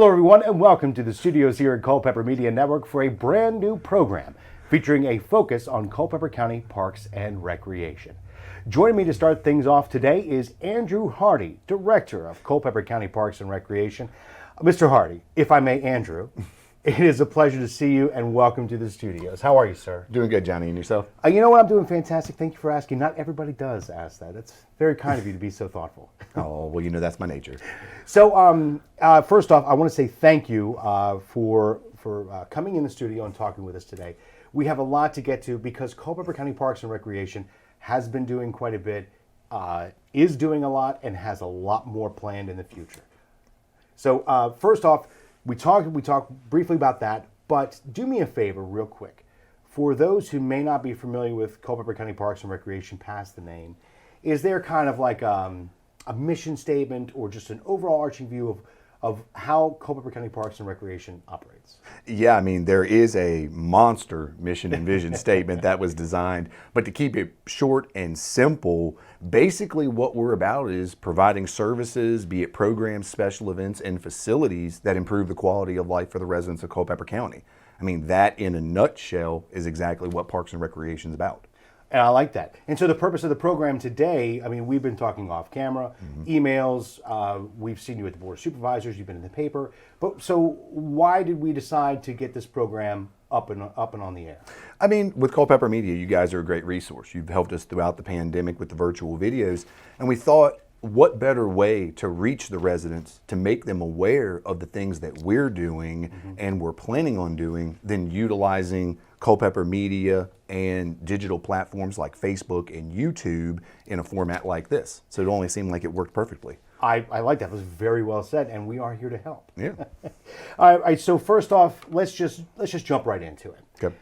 Hello everyone and welcome to the studios here at Culpeper Media Network for a brand new program featuring a focus on Culpeper County Parks and Recreation. Joining me to start things off today is Andrew Hardy, Director of Culpeper County Parks and Recreation. Mr. Hardy, if I may, Andrew, it is a pleasure to see you and welcome to the studios. How are you, sir? Doing good, Johnny, and yourself? You know what, I'm doing fantastic. Thank you for asking. Not everybody does ask that. That's very kind of you to be so thoughtful. Oh, well, you know that's my nature. So, first off, I want to say thank you for coming in the studio and talking with us today. We have a lot to get to because Culpeper County Parks and Recreation has been doing quite a bit, is doing a lot, and has a lot more planned in the future. So, first off, we talked briefly about that, but do me a favor real quick. For those who may not be familiar with Culpeper County Parks and Recreation past the name, is there kind of like a mission statement or just an overall arching view of how Culpeper County Parks and Recreation operates? Yeah, I mean, there is a monster mission and vision statement that was designed, but to keep it short and simple, basically what we're about is providing services, be it programs, special events, and facilities that improve the quality of life for the residents of Culpeper County. I mean, that in a nutshell is exactly what Parks and Recreation is about. And I like that. And so the purpose of the program today, I mean, we've been talking off camera, emails, we've seen you at the Board of Supervisors, you've been in the paper. But so why did we decide to get this program up and on the air? I mean, with Culpeper Media, you guys are a great resource. You've helped us throughout the pandemic with the virtual videos. And we thought, what better way to reach the residents, to make them aware of the things that we're doing and we're planning on doing than utilizing Culpeper Media and digital platforms like Facebook and YouTube in a format like this. So it only seemed like it worked perfectly. I like that. It was very well said, and we are here to help. Yeah. All right. So first off, let's just jump right into it. Okay.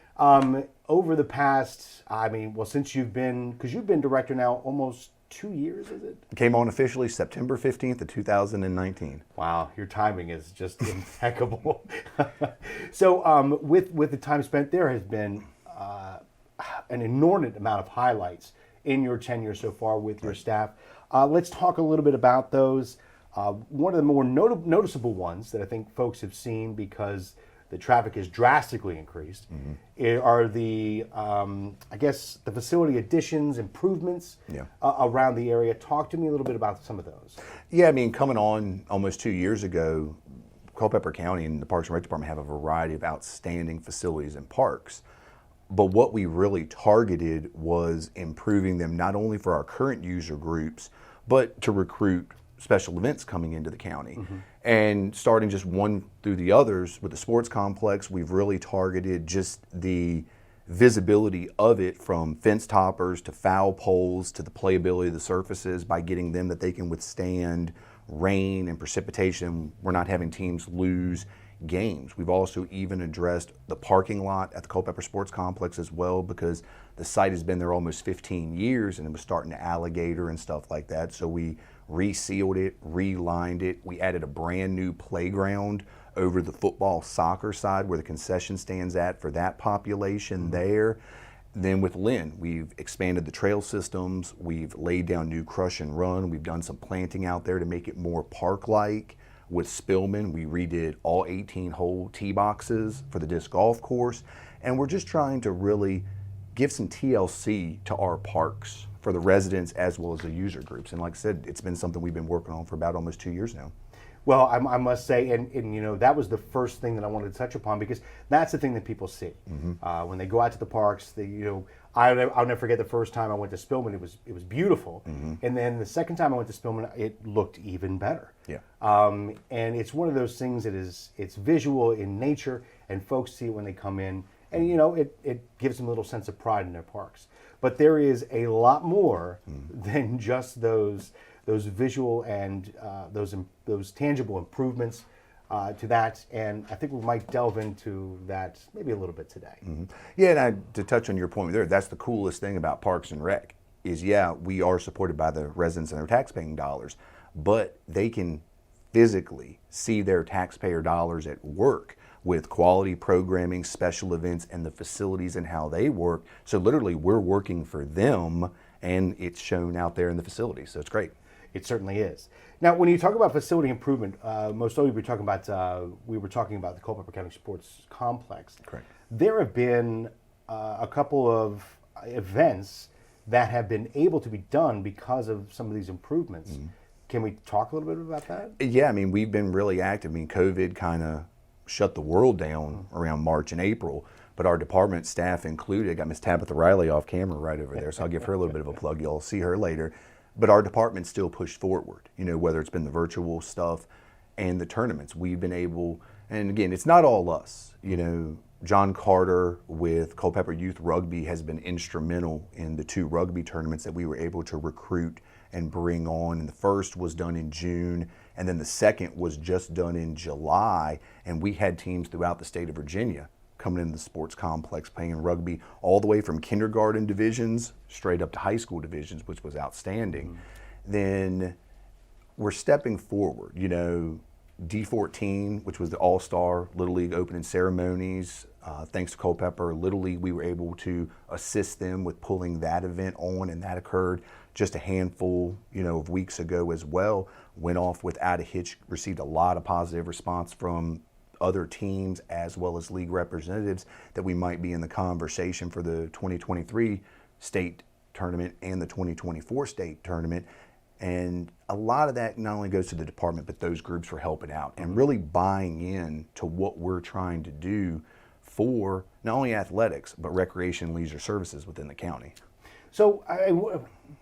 Over the past, I mean, well, since you've been director now almost 2 years, is it? Came on officially September 15th of 2019. Wow, your timing is just impeccable. So with the time spent, there has been an inordinate amount of highlights in your tenure so far with your staff. Let's talk a little bit about those. One of the more noticeable ones that I think folks have seen because the traffic has drastically increased are the, I guess, the facility additions, improvements around the area. Talk to me a little bit about some of those. Yeah, I mean, coming on almost 2 years ago, Culpeper County and the Parks and Rec Department have a variety of outstanding facilities and parks. But what we really targeted was improving them not only for our current user groups, but to recruit special events coming into the county. And starting just one through the others with the sports complex, we've really targeted just the visibility of it from fence toppers to foul poles to the playability of the surfaces by getting them that they can withstand rain and precipitation. We're not having teams lose games. We've also even addressed the parking lot at the Culpeper Sports Complex as well because the site has been there almost 15 years and it was starting to alligator and stuff like that. So we resealed it, relined it. We added a brand new playground over the football soccer side where the concession stands at for that population there. Then with Lynn, we've expanded the trail systems. We've laid down new crush and run. We've done some planting out there to make it more park-like. With Spillman, we redid all 18-hole tee boxes for the disc golf course. And we're just trying to really give some TLC to our parks for the residents as well as the user groups. And like I said, it's been something we've been working on for about almost 2 years now. Well, I must say, and you know, that was the first thing that I wanted to touch upon because that's the thing that people see. When they go out to the parks, I'll never forget the first time I went to Spillman. It was beautiful, and then the second time I went to Spillman, it looked even better. Yeah. And it's one of those things that it's visual in nature, and folks see it when they come in, and you know, it gives them a little sense of pride in their parks. But there is a lot more than just those visual and those tangible improvements to that, and I think we might delve into that maybe a little bit today. Yeah, and to touch on your point there, that's the coolest thing about Parks and Rec is, yeah, we are supported by the residents and their taxpaying dollars, but they can physically see their taxpayer dollars at work with quality programming, special events, and the facilities and how they work. So literally we're working for them and it's shown out there in the facility. So it's great. It certainly is. Now, when you talk about facility improvement, most of you we were talking about the Culpeper County Sports Complex. Correct. There have been a couple of events that have been able to be done because of some of these improvements. Can we talk a little bit about that? Yeah, I mean, we've been really active. I mean, COVID kind of shut the world down around March and April, but our department staff included, got Miss Tabitha Riley off camera right over there, so I'll give her a little bit of a plug. You'll see her later. But our department still pushed forward, whether it's been the virtual stuff and the tournaments. We've been able, and again, it's not all us. John Carter with Culpeper Youth Rugby has been instrumental in the 2 rugby tournaments that we were able to recruit and bring on. And the first was done in June, and then the second was just done in July. And we had teams throughout the state of Virginia coming into the sports complex playing rugby all the way from kindergarten divisions straight up to high school divisions, which was outstanding. Then we're stepping forward, D14, which was the All-Star Little League opening ceremonies. Thanks to Culpeper Little League, we were able to assist them with pulling that event on, and that occurred just a handful, of weeks ago as well. Went off without a hitch, received a lot of positive response from other teams as well as league representatives that we might be in the conversation for the 2023 state tournament and the 2024 state tournament. And a lot of that not only goes to the department, but those groups for helping out and really buying in to what we're trying to do for not only athletics, but recreation and leisure services within the county. So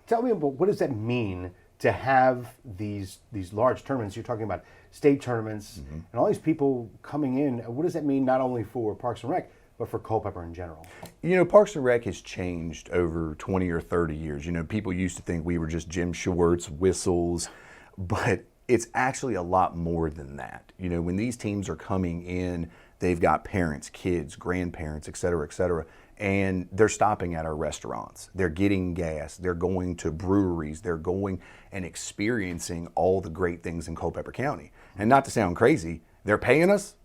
tell me about, what does that mean to have these large tournaments? You're talking about state tournaments and all these people coming in. What does that mean not only for Parks and Rec, but for Culpeper in general? Parks and Rec has changed over 20 or 30 years. People used to think we were just gym shorts, whistles, but it's actually a lot more than that. When these teams are coming in, they've got parents, kids, grandparents, et cetera, and they're stopping at our restaurants. They're getting gas. They're going to breweries. They're going and experiencing all the great things in Culpeper County. And not to sound crazy, they're paying us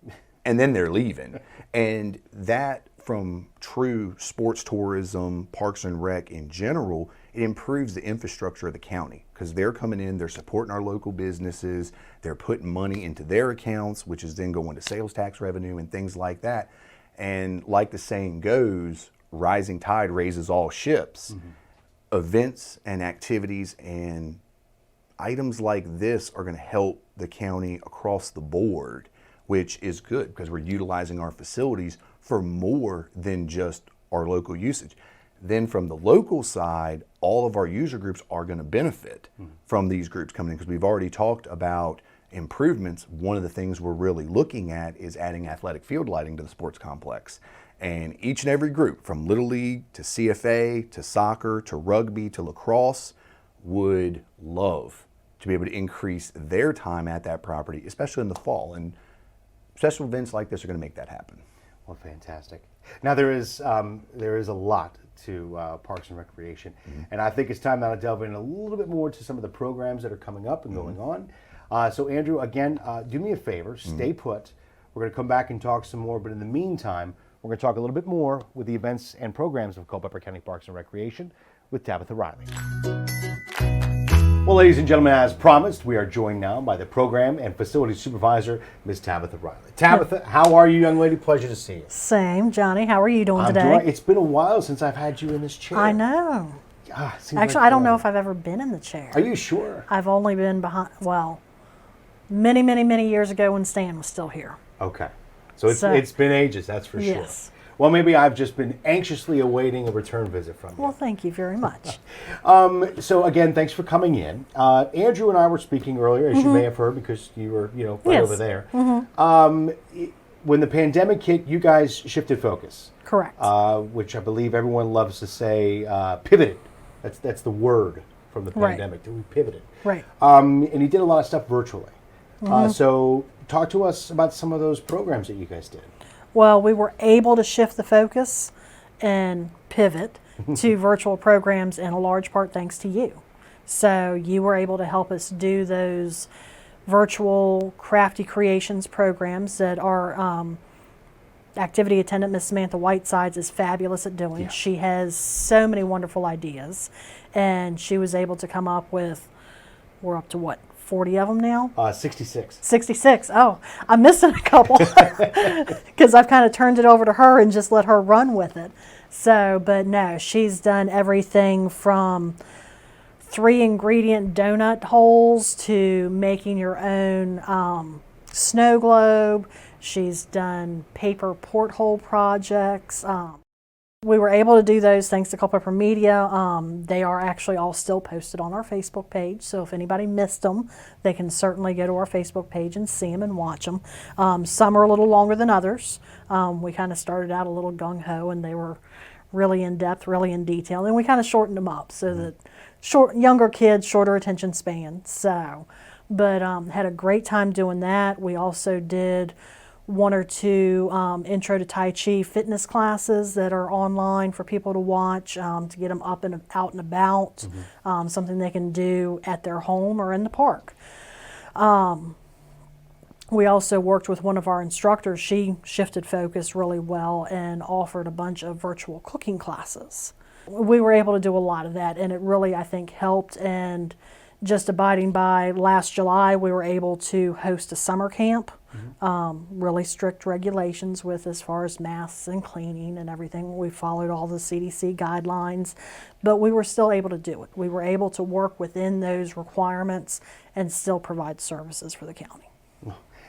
and then they're leaving. And that, from true sports tourism, Parks and Rec in general, it improves the infrastructure of the county because they're coming in, they're supporting our local businesses, they're putting money into their accounts, which is then going to sales tax revenue and things like that. And like the saying goes, rising tide raises all ships. Events and activities and items like this are going to help the county across the board, which is good because we're utilizing our facilities for more than just our local usage. Then from the local side, all of our user groups are going to benefit from these groups coming in because we've already talked about improvements. One of the things we're really looking at is adding athletic field lighting to the sports complex. And each and every group, from Little League to CFA to soccer to rugby to lacrosse, would love to be able to increase their time at that property, especially in the fall. And special events like this are going to make that happen. Well, fantastic. Now there is a lot to Parks and Recreation, and I think it's time now to delve in a little bit more to some of the programs that are coming up and going on. So Andrew, again, do me a favor, stay put. We're going to come back and talk some more, but in the meantime, we're going to talk a little bit more with the events and programs of Culpeper County Parks and Recreation with Tabitha Riley. Well, ladies and gentlemen, as promised, we are joined now by the Program and Facility Supervisor, Ms. Tabitha Riley. Tabitha, how are you, young lady? Pleasure to see you. Same, Johnny. How are you doing today? It's been a while since I've had you in this chair. I know. Seems Actually, like I don't know forever. if I've ever been in the chair. Are you sure? I've only been behind, well, many, many, many years ago when Stan was still here. Okay. So it's been ages, that's for sure. Yes. Well, maybe I've just been anxiously awaiting a return visit from you. Well, thank you very much. So again, thanks for coming in. Andrew and I were speaking earlier, as you may have heard, because you were, right over there. When the pandemic hit, you guys shifted focus. Correct. Which I believe everyone loves to say, pivoted. That's the word from the pandemic. Right. We pivoted. Right. And you did a lot of stuff virtually. So talk to us about some of those programs that you guys did. Well, we were able to shift the focus and pivot to virtual programs in a large part thanks to you. So you were able to help us do those virtual crafty creations programs that our activity attendant, Miss Samantha Whitesides, is fabulous at doing. Yeah. She has so many wonderful ideas, and she was able to come up with we're up to what, 40 of them now? 66. 66. Oh, I'm missing a couple because I've kind of turned it over to her and just let her run with it. So, but no, she's done everything from 3-ingredient donut holes to making your own snow globe. She's done paper porthole projects. We were able to do those thanks to Culpeper Media. They are actually all still posted on our Facebook page, so if anybody missed them, they can certainly go to our Facebook page and see them and watch them. Some are a little longer than others. We kind of started out a little gung-ho, and they were really in-depth, really in detail, and we kind of shortened them up so that younger kids, shorter attention span. So, but had a great time doing that. We also did 1 or 2 intro to Tai Chi fitness classes that are online for people to watch to get them up and out and about, something they can do at their home or in the park. We also worked with one of our instructors. She shifted focus really well and offered a bunch of virtual cooking classes. We were able to do a lot of that, and it really, I think, helped. And just abiding by last July, we were able to host a summer camp. Really strict regulations with as far as masks and cleaning and everything. We followed all the CDC guidelines, but we were still able to do it. We were able to work within those requirements and still provide services for the county.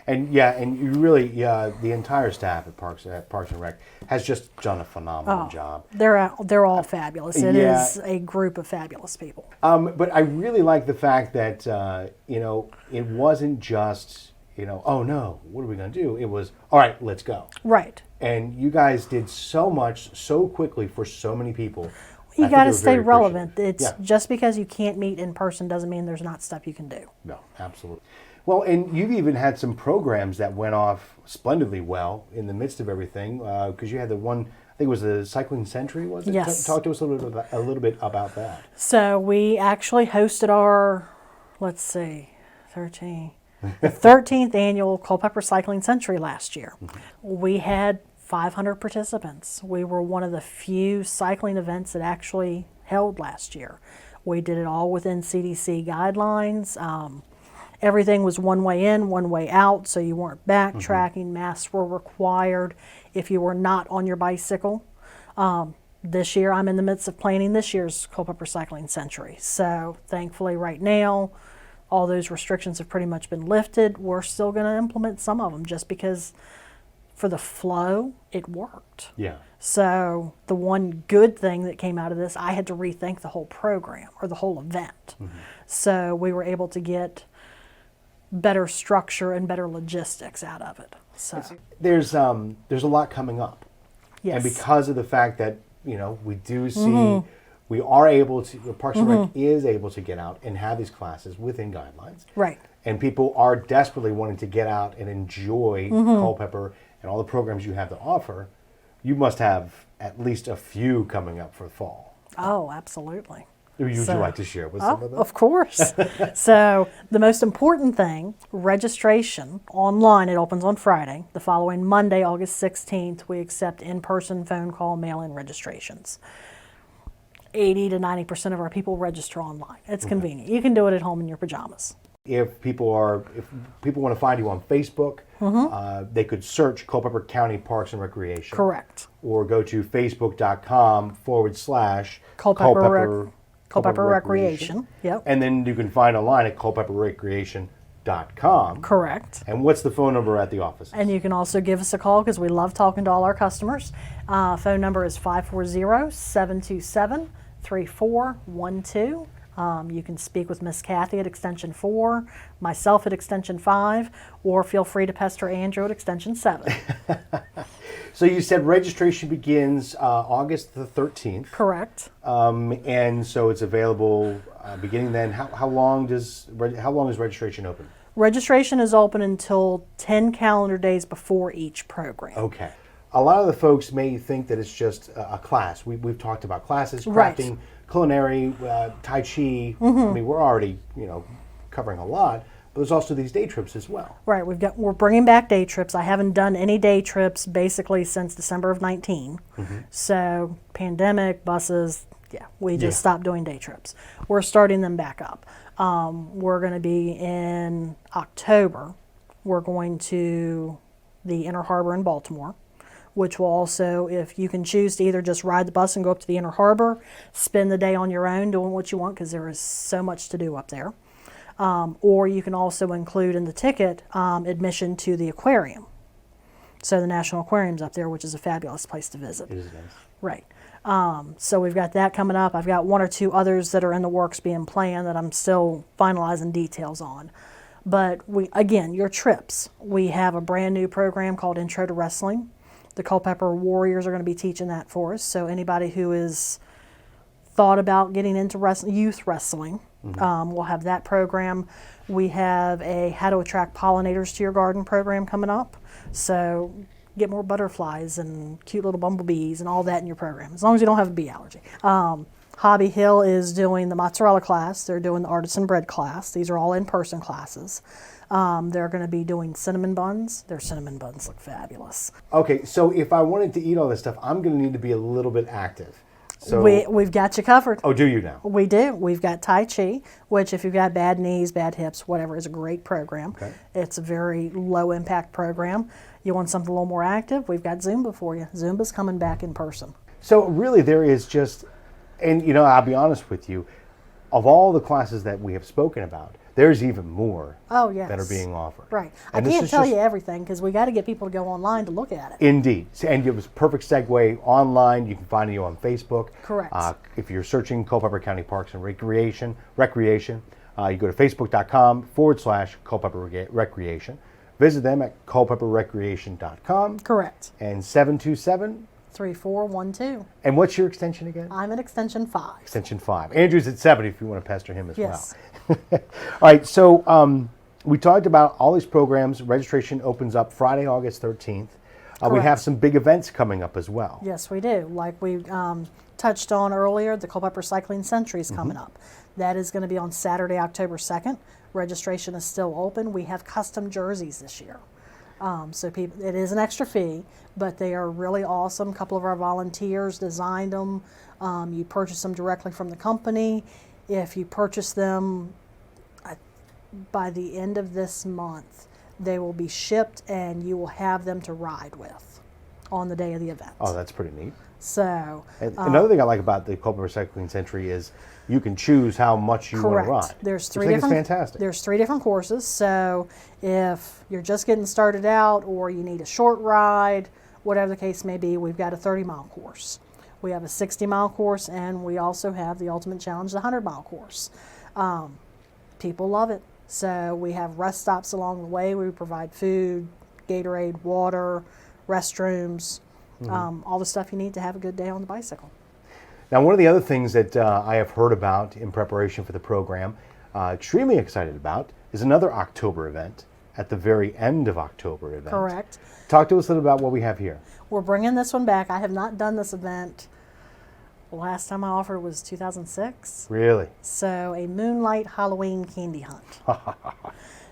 And yeah, and you really, the entire staff at Parks and Rec has just done a phenomenal job. They're all fabulous. It is a group of fabulous people. But I really like the fact that it wasn't just oh no, what are we going to do? It was, all right, let's go. Right. And you guys did so much so quickly for so many people. You got to stay relevant. It's just because you can't meet in person doesn't mean there's not stuff you can do. No, absolutely. Well, and you've even had some programs that went off splendidly well in the midst of everything, because you had the one, I think it was the Cycling Century, was it? Yes. Talk to us a little bit about that. So we actually hosted our, the 13th annual Culpeper Cycling Century last year. We had 500 participants. We were one of the few cycling events that actually held last year. We did it all within CDC guidelines. Everything was one way in, one way out, so you weren't backtracking. Masks were required if you were not on your bicycle. This year, I'm in the midst of planning this year's Culpeper Cycling Century. So thankfully right now, all those restrictions have pretty much been lifted. We're still going to implement some of them just because for the flow, it worked. Yeah. So the one good thing that came out of this, I had to rethink the whole program or the whole event. So we were able to get better structure and better logistics out of it. So there's a lot coming up. yes. And because of the fact that, we do see, we are able to, Parks and Rec is able to get out and have these classes within guidelines. Right. And people are desperately wanting to get out and enjoy Culpeper and all the programs you have to offer. You must have at least a few coming up for the fall. Oh, absolutely. Would you like to share with some of them? Of course. So the most important thing, registration online, it opens on Friday. The following Monday, August 16th, we accept in-person, phone call, mail-in registrations. 80 to 90% of our people register online. It's convenient. You can do it at home in your pajamas. If people want to find you on Facebook, they could search Culpeper County Parks and Recreation. Correct. Or go to facebook.com/Culpeper Recreation. Yep. And then you can find online at culpeperrecreation.com. Correct. And what's the phone number at the office? And you can also give us a call because we love talking to all our customers. Phone number is 540-727-3412. You can speak with Miss Kathy at Extension 4, myself at Extension 5, or feel free to pester Andrew at Extension 7. So you said registration begins August the 13th. Correct. And so it's available beginning then. How long is registration open? Registration is open until 10 calendar days before each program. Okay. A lot of the folks may think that it's just a class. We've talked about classes, crafting, Right. culinary, Tai Chi. I mean, we're already, covering a lot. But there's also these day trips as well. Right. We're bringing back day trips. I haven't done any day trips basically since December of 19. So pandemic, buses, we just stopped doing day trips. We're starting them back up. We're going to be in October. We're going to the Inner Harbor in Baltimore, which will also, if you can choose to either just ride the bus and go up to the Inner Harbor, spend the day on your own doing what you want because there is so much to do up there. Or you can also include in the ticket admission to the aquarium. So the National Aquarium's up there, which is a fabulous place to visit. It is nice. Right. So we've got that coming up. I've got one or two others that are in the works being planned that I'm still finalizing details on. But again, your trips. We have a brand new program called Intro to Wrestling. The Culpeper Warriors are going to be teaching that for us. So anybody who is thought about getting into youth wrestling, we'll have that program. We have a How to Attract Pollinators to Your Garden program coming up. So get more butterflies and cute little bumblebees and all that in your program, as long as you don't have a bee allergy. Hobby Hill is doing the mozzarella class. They're doing the artisan bread class. These are all in-person classes. They're going to be doing cinnamon buns. Their cinnamon buns look fabulous. Okay, so if I wanted to eat all this stuff, I'm going to need to be a little bit active. So We've got you covered. Oh, do you now? We do. We've got Tai Chi, which if you've got bad knees, bad hips, whatever, is a great program. Okay. It's a very low-impact program. You want something a little more active? We've got Zumba for you. Zumba's coming back in person. So really there is just, and I'll be honest with you, of all the classes that we have spoken about, there's even more that are being offered. Right. And I can't tell you everything because we got to get people to go online to look at it. Indeed. And it was a perfect segue online. You can find you on Facebook. Correct. If you're searching Culpeper County Parks and Recreation, you go to facebook.com/Culpeper Recreation. Visit them at culpeperrecreation.com. Correct. And 727 3412. And what's your extension again? I'm at extension 5. Extension 5. Andrew's at 7 if you want to pester him as Yes. well. All right, so we talked about all these programs. Registration opens up Friday, August 13th. We have some big events coming up as well. Yes, we do. Like we touched on earlier, the Culpeper Cycling Century is coming up. That is going to be on Saturday, October 2nd. Registration is still open. We have custom jerseys this year. So it is an extra fee, but they are really awesome. A couple of our volunteers designed them. You purchase them directly from the company. If you purchase them by the end of this month, they will be shipped and you will have them to ride with on the day of the event. Oh, that's pretty neat. So another thing I like about the Culpeper Cycling Century is you can choose how much you want to ride. There's three different. It's fantastic. There's 3 different courses. So if you're just getting started out or you need a short ride, whatever the case may be, we've got a 30-mile course. We have a 60-mile course, and we also have the Ultimate Challenge, the 100-mile course. People love it. So we have rest stops along the way. We provide food, Gatorade, water, restrooms, all the stuff you need to have a good day on the bicycle. Now, one of the other things that I have heard about in preparation for the program, extremely excited about, is another October event at the very end of October event. Correct. Talk to us a little about what we have here. We're bringing this one back. I have not done this event. The last time I offered was 2006. Really? So a Moonlight Halloween candy hunt.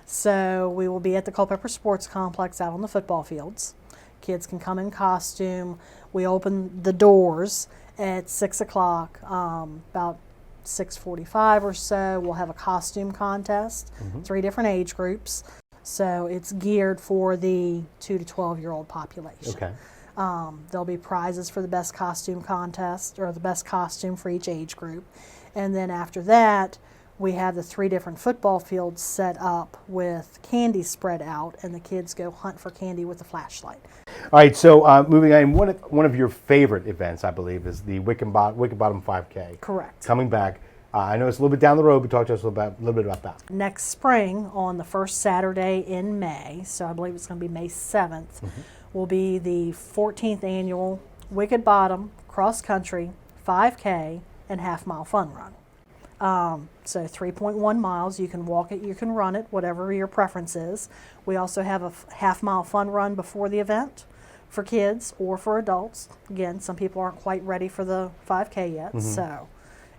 So we will be at the Culpeper Sports Complex out on the football fields. Kids can come in costume. We open the doors at 6 o'clock, about 6:45 or so. We'll have a costume contest, 3 different age groups. So it's geared for the 2 to 12-year-old population. Okay. There'll be prizes for the best costume contest or the best costume for each age group. And then after that, we have the 3 different football fields set up with candy spread out, and the kids go hunt for candy with a flashlight. All right, so moving on, one of your favorite events, I believe, is the Wicked Bottom 5K. Correct. Coming back. I know it's a little bit down the road, but talk to us a little bit about that. Next spring, on the first Saturday in May, so I believe it's going to be May 7th, will be the 14th annual Wicked Bottom Cross Country 5K and half-mile fun run. So 3.1 miles, you can walk it, you can run it, whatever your preference is. We also have a half-mile fun run before the event for kids or for adults. Again, some people aren't quite ready for the 5K yet, so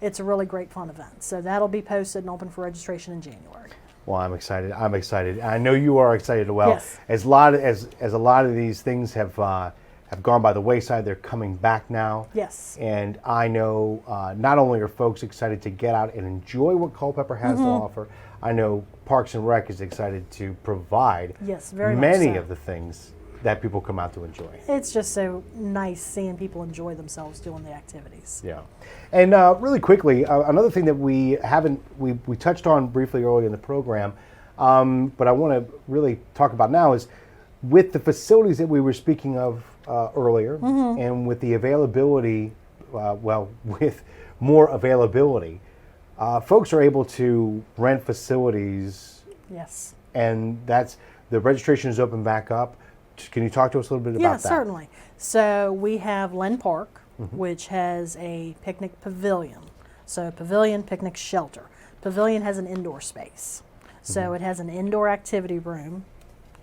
it's a really great fun event. So that'll be posted and open for registration in January. Well, I'm excited. I know you are excited as well. Yes. As a lot of these things have have gone by the wayside. They're coming back now. Yes. And I know not only are folks excited to get out and enjoy what Culpeper has to offer, I know Parks and Rec is excited to provide Yes, very much many so. of the things that people come out to enjoy. It's just so nice seeing people enjoy themselves doing the activities. Yeah. And really quickly, another thing that we touched on briefly earlier in the program, but I want to really talk about now is with the facilities that we were speaking of earlier, and with the availability, with more availability, folks are able to rent facilities, Yes. and the registration is open back up. Can you talk to us a little bit about that? Yeah, certainly. So we have Len Park, which has a picnic pavilion. So pavilion, picnic shelter. Pavilion has an indoor space. So it has an indoor activity room,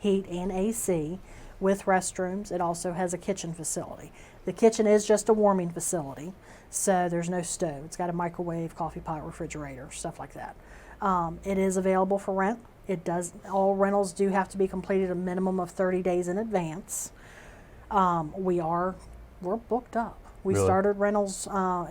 heat and AC, with restrooms. It also has a kitchen facility. The kitchen is just a warming facility, so there's no stove. It's got a microwave, coffee pot, refrigerator, stuff like that. It is available for rent. All rentals do have to be completed a minimum of 30 days in advance. We're booked up. We Really? started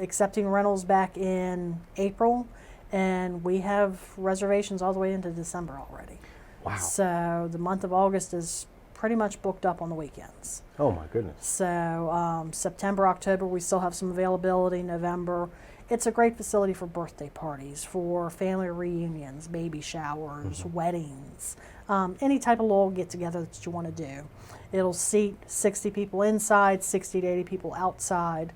accepting rentals back in April, and we have reservations all the way into December already. Wow. So the month of August is pretty much booked up on the weekends. Oh my goodness. So September, October, we still have some availability. November, it's a great facility for birthday parties, for family reunions, baby showers, weddings, any type of little get-together that you want to do. It'll seat 60 people inside, 60 to 80 people outside.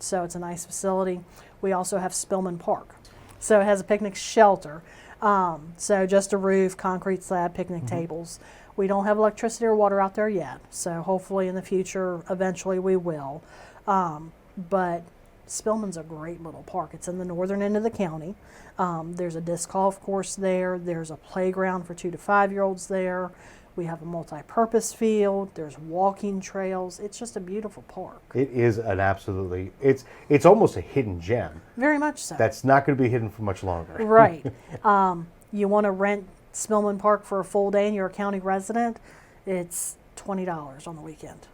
So it's a nice facility. We also have Spillman Park. So it has a picnic shelter. So just a roof, concrete slab, picnic tables. We don't have electricity or water out there yet, so hopefully in the future, eventually we will. But Spillman's a great little park. It's in the northern end of the county. There's a disc golf course there. There's a playground for 2 to 5-year-olds there. We have a multi-purpose field. There's walking trails. It's just a beautiful park. It is an absolutely, it's almost a hidden gem. Very much so. That's not going to be hidden for much longer. Right. You want to rent Spillman Park for a full day and you're a county resident, it's $20 on the weekend.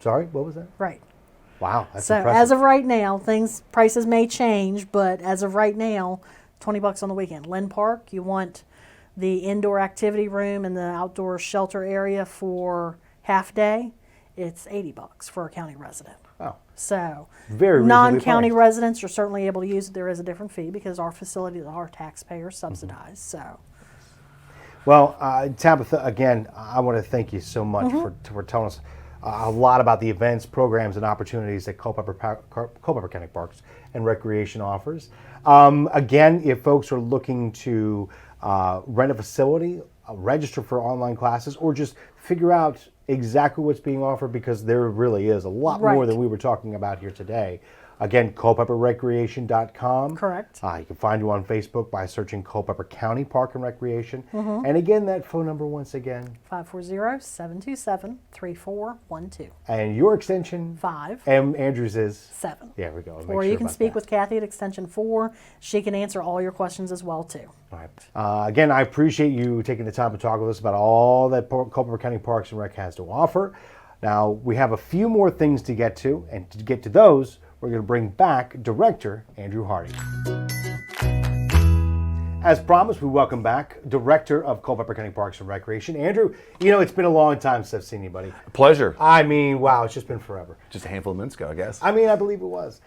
Sorry, what was that? Right. Wow, that's So impressive. as of right now, prices may change, but as of right now, $20 on the weekend. Len Park, you want the indoor activity room and the outdoor shelter area for half day, it's $80 for a county resident. Oh, So very reasonably non-county priced. residents are certainly able to use it. There is a different fee because our facilities are taxpayer subsidized. So Well, Tabitha, again, I want to thank you so much for telling us a lot about the events, programs, and opportunities that Culpeper County Parks and Recreation offers. Again, if folks are looking to rent a facility, register for online classes, or just figure out exactly what's being offered, because there really is a lot more Right. than we were talking about here today. Again, culpeperrecreation.com. correct. You can find you on Facebook by searching Culpeper County Park and Recreation. And again, that phone number once again. 540-727-3412. And your extension? 5. And Andrew's is? 7. There we go. Make Or sure you can about speak that. with Kathy at extension 4. She can answer all your questions as well too. All right. Again, I appreciate you taking the time to talk with us about all that Culpeper County Parks and Rec has to offer. Now, we have a few more things to get to, and to get to those, we're going to bring back Director Andrew Hardy. As promised, we welcome back Director of Culpeper County Parks and Recreation, Andrew. You know, it's been a long time since I've seen you, buddy. Pleasure. I mean, wow, it's just been forever. Just a handful of minutes ago, I guess. I mean, I believe it was.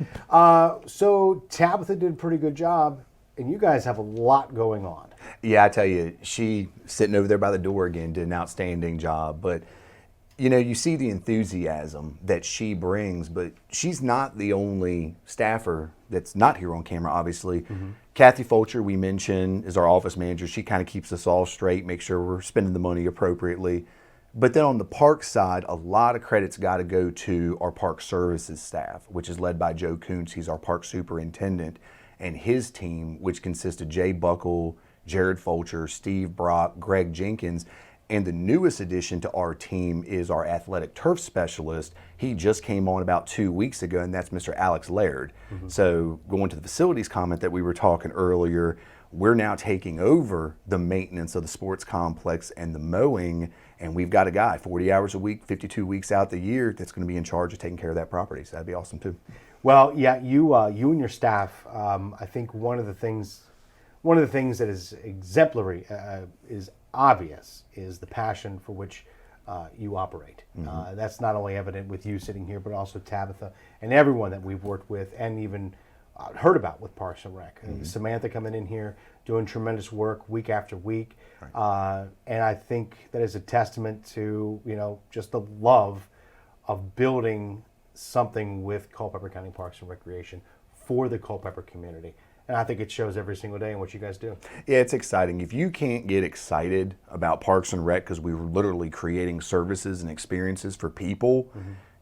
So Tabitha did a pretty good job, and you guys have a lot going on. Yeah, I tell you, she sitting over there by the door again did an outstanding job. But you know, you see the enthusiasm that she brings, but she's not the only staffer that's not here on camera, obviously. Kathy Fulcher, we mentioned, is our office manager. She kind of keeps us all straight, make sure we're spending the money appropriately. But then on the park side, a lot of credit's got to go to our park services staff, which is led by Joe Kuntz. He's our park superintendent, and his team, which consists of Jay Buckle, Jared Fulcher, Steve Brock, Greg Jenkins. And the newest addition to our team is our athletic turf specialist. He just came on about 2 weeks ago, and that's Mr. Alex Laird. So going to the facilities comment that we were talking earlier, we're now taking over the maintenance of the sports complex and the mowing, and we've got a guy 40 hours a week, 52 weeks out the year that's going to be in charge of taking care of that property. So that'd be awesome too. Well, yeah, you and your staff. I think one of the things that is exemplary, is obvious, is the passion for which you operate. That's not only evident with you sitting here, but also Tabitha and everyone that we've worked with, and even heard about with Parks and Rec. Samantha coming in here doing tremendous work week after week, and I think that is a testament to just the love of building something with Culpeper County Parks and Recreation for the Culpeper community. And I think it shows every single day in what you guys do. Yeah, it's exciting. If you can't get excited about Parks and Rec because we were literally creating services and experiences for people,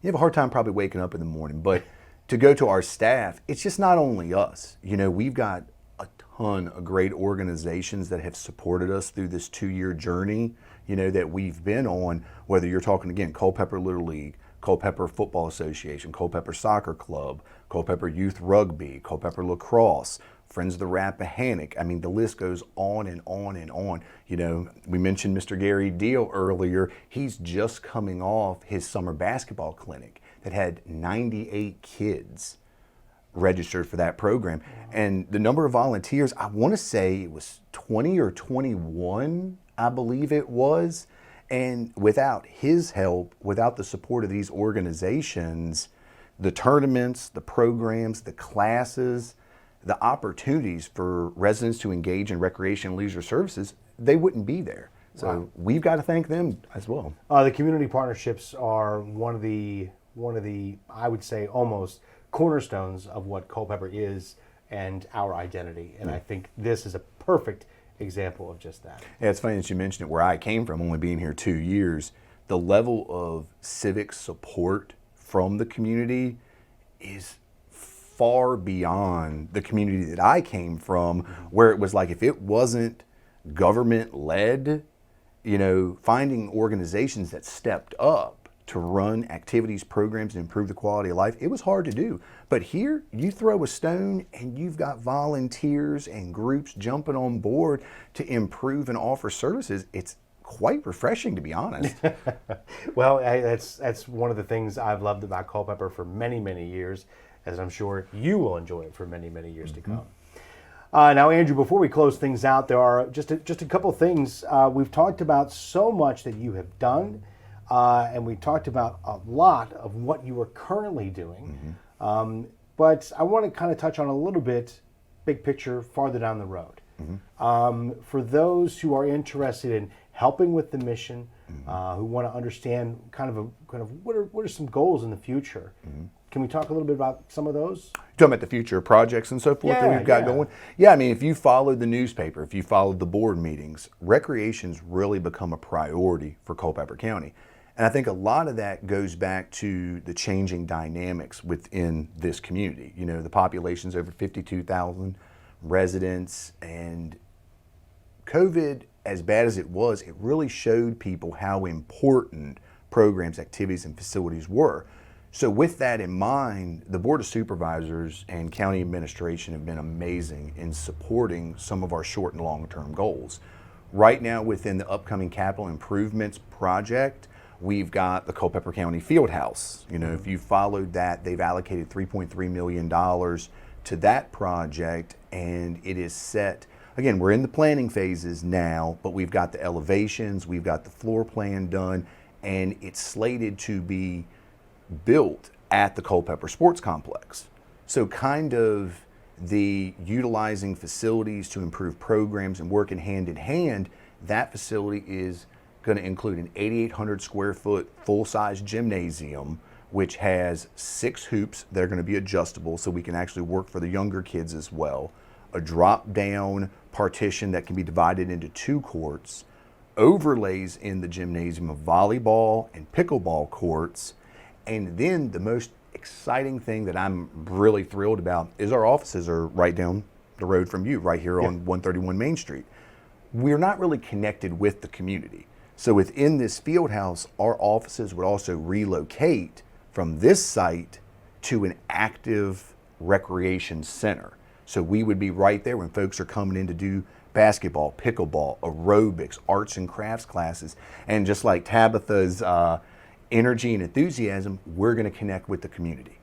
you have a hard time probably waking up in the morning. But to go to our staff, it's just not only us. We've got a ton of great organizations that have supported us through this 2-year journey, that we've been on, whether you're talking, again, Culpeper Little League, Culpeper Football Association, Culpeper Soccer Club, Culpeper Youth Rugby, Culpeper Lacrosse, Friends of the Rappahannock. I mean, the list goes on and on and on. We mentioned Mr. Gary Deal earlier. He's just coming off his summer basketball clinic that had 98 kids registered for that program. And the number of volunteers, I want to say it was 20 or 21, I believe it was. And without his help, without the support of these organizations, the tournaments, the programs, the classes, the opportunities for residents to engage in recreation and leisure services, they wouldn't be there. So we've got to thank them as well. The community partnerships are one of the I would say almost cornerstones of what Culpeper is and our identity. And I think this is a perfect example of just that. Yeah, it's funny that you mentioned it. Where I came from, only being here 2 years, the level of civic support from the community is far beyond the community that I came from, where it was like, if it wasn't government led, finding organizations that stepped up to run activities, programs, and improve the quality of life, it was hard to do. But here, you throw a stone and you've got volunteers and groups jumping on board to improve and offer services. It's quite refreshing, to be honest. Well, that's one of the things I've loved about Culpeper for many, many years, as I'm sure you will enjoy it for many, many years to come. Now, Andrew, before we close things out, there are just a couple things. We've talked about so much that you have done. And we talked about a lot of what you are currently doing. But I want to kind of touch on a little bit, big picture, farther down the road. For those who are interested in helping with the mission, who want to understand kind of what are some goals in the future. Can we talk a little bit about some of those? Talking about the future projects and so forth that we've got going? Yeah, I mean, if you followed the newspaper, if you followed the board meetings, recreation's really become a priority for Culpeper County. And I think a lot of that goes back to the changing dynamics within this community. The population's over 52,000 residents, and COVID, as bad as it was, it really showed people how important programs, activities, and facilities were. So with that in mind, the Board of Supervisors and County Administration have been amazing in supporting some of our short and long-term goals. Right now, within the upcoming capital improvements project, we've got the Culpeper County Fieldhouse. If you followed that, they've allocated $3.3 million to that project, and it is set. Again, we're in the planning phases now, but we've got the elevations, we've got the floor plan done, and it's slated to be built at the Culpeper Sports Complex. So kind of the utilizing facilities to improve programs and working hand in hand, that facility is going to include an 8,800 square foot full-size gymnasium, which has 6 hoops that are going to be adjustable so we can actually work for the younger kids as well, a drop-down partition that can be divided into 2 courts, overlays in the gymnasium of volleyball and pickleball courts, and then the most exciting thing that I'm really thrilled about is our offices are right down the road from you, right here on 131 Main Street. We're not really connected with the community. So within this field house, our offices would also relocate from this site to an active recreation center. So we would be right there when folks are coming in to do basketball, pickleball, aerobics, arts and crafts classes. And just like Tabitha's energy and enthusiasm, we're going to connect with the community.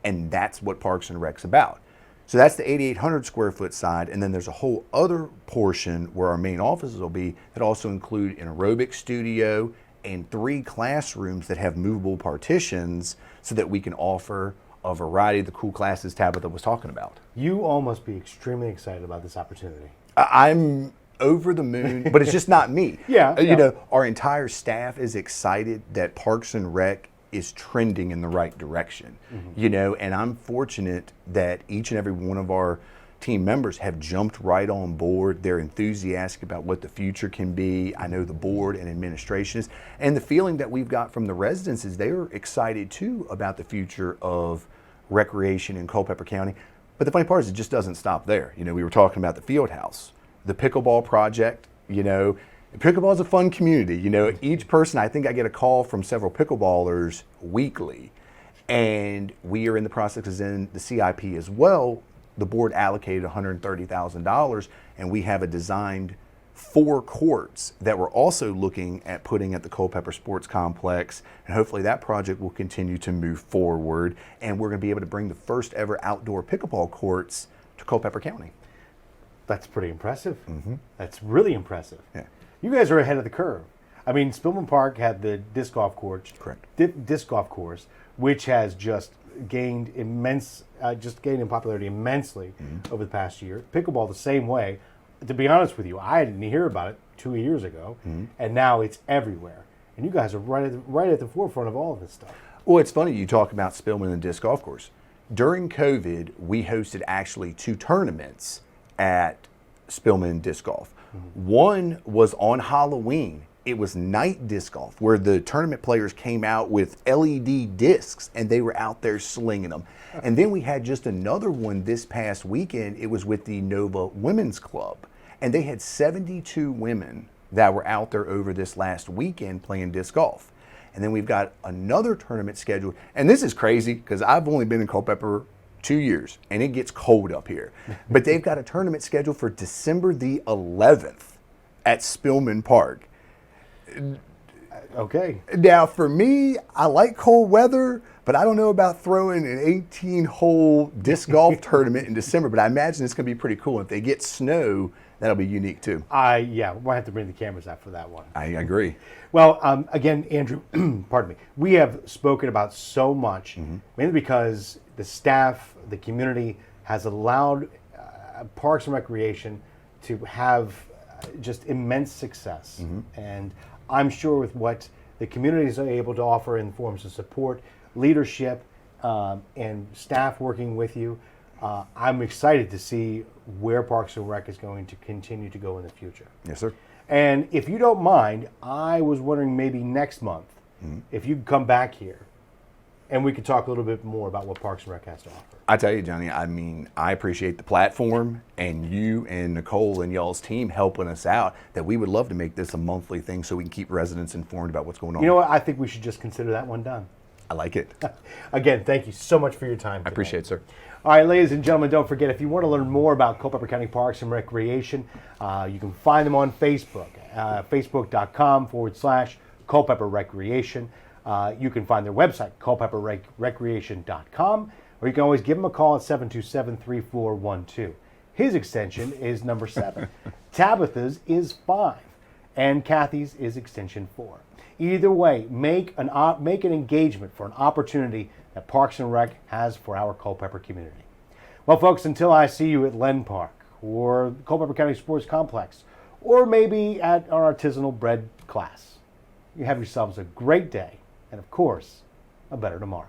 And that's what Parks and Rec's about. So that's the 8,800 square foot side. And then there's a whole other portion where our main offices will be that also include an aerobic studio and 3 classrooms that have movable partitions so that we can offer a variety of the cool classes Tabitha was talking about. You all must be extremely excited about this opportunity. I'm over the moon, but it's just not me. Yeah, You yeah. know, our entire staff is excited that Parks and Rec is trending in the right direction. You know, and I'm fortunate that each and every one of our team members have jumped right on board. They're enthusiastic about what the future can be. I know the board and administration is. And the feeling that we've got from the residents is they're excited too about the future of recreation in Culpeper County. But the funny part is it just doesn't stop there. You know, we were talking about the field house, the pickleball project. You know, pickleball is a fun community. You know, each person, I think I get a call from several pickleballers weekly. And we are in the process, because in the CIP as well, the board allocated $130,000, and we have a designed 4 courts that we're also looking at putting at the Culpeper Sports Complex, and hopefully that project will continue to move forward, and we're going to be able to bring the first ever outdoor pickleball courts to Culpeper County. That's pretty impressive. That's really impressive. Yeah. You guys are ahead of the curve. I mean, Spillman Park had the disc golf course, Correct. Disc golf course, which has just gained in popularity immensely over the past year. Pickleball the same way. To be honest with you, I didn't hear about it 2 years ago, and now it's everywhere. And you guys are right at the forefront of all of this stuff. Well, it's funny you talk about Spillman and disc golf course. During COVID, we hosted actually 2 tournaments at Spillman Disc Golf. One was on Halloween. It was night disc golf, where the tournament players came out with LED discs and they were out there slinging them. And then we had just another one this past weekend. It was with the Nova Women's Club, and they had 72 women that were out there over this last weekend playing disc golf. And then we've got another tournament scheduled. And this is crazy because I've only been in Culpeper 2 years and it gets cold up here. But they've got a tournament scheduled for December the 11th at Spillman Park. Okay. Now, for me, I like cold weather, but I don't know about throwing an 18-hole disc golf tournament in December, but I imagine it's going to be pretty cool. If they get snow, that'll be unique too. Yeah, we'll have to bring the cameras out for that one. I agree. Well, again, Andrew, pardon me, we have spoken about so much, mainly because the staff, the community has allowed Parks and Recreation to have just immense success. And I'm sure with what the communities are able to offer in forms of support, leadership, and staff working with you, I'm excited to see where Parks and Rec is going to continue to go in the future. Yes, sir. And if you don't mind, I was wondering maybe next month if you could come back here and we could talk a little bit more about what Parks and Rec has to offer. I tell you, Johnny, I mean, I appreciate the platform and you and Nicole and y'all's team helping us out, that we would love to make this a monthly thing so we can keep residents informed about what's going on. You know what? I think we should just consider that one done. I like it. Again, thank you so much for your time today. I appreciate it, sir. All right, ladies and gentlemen, don't forget, if you want to learn more about Culpeper County Parks and Recreation, you can find them on Facebook, facebook.com/Culpeper Recreation. You can find their website, culpeperrecreation.com, or you can always give them a call at 727-3412. His extension is number 7. Tabitha's is 5, and Kathy's is extension 4. Either way, make an engagement for an opportunity that Parks and Rec has for our Culpeper community. Well, folks, until I see you at Len Park or Culpeper County Sports Complex, or maybe at our artisanal bread class, you have yourselves a great day, and of course, a better tomorrow.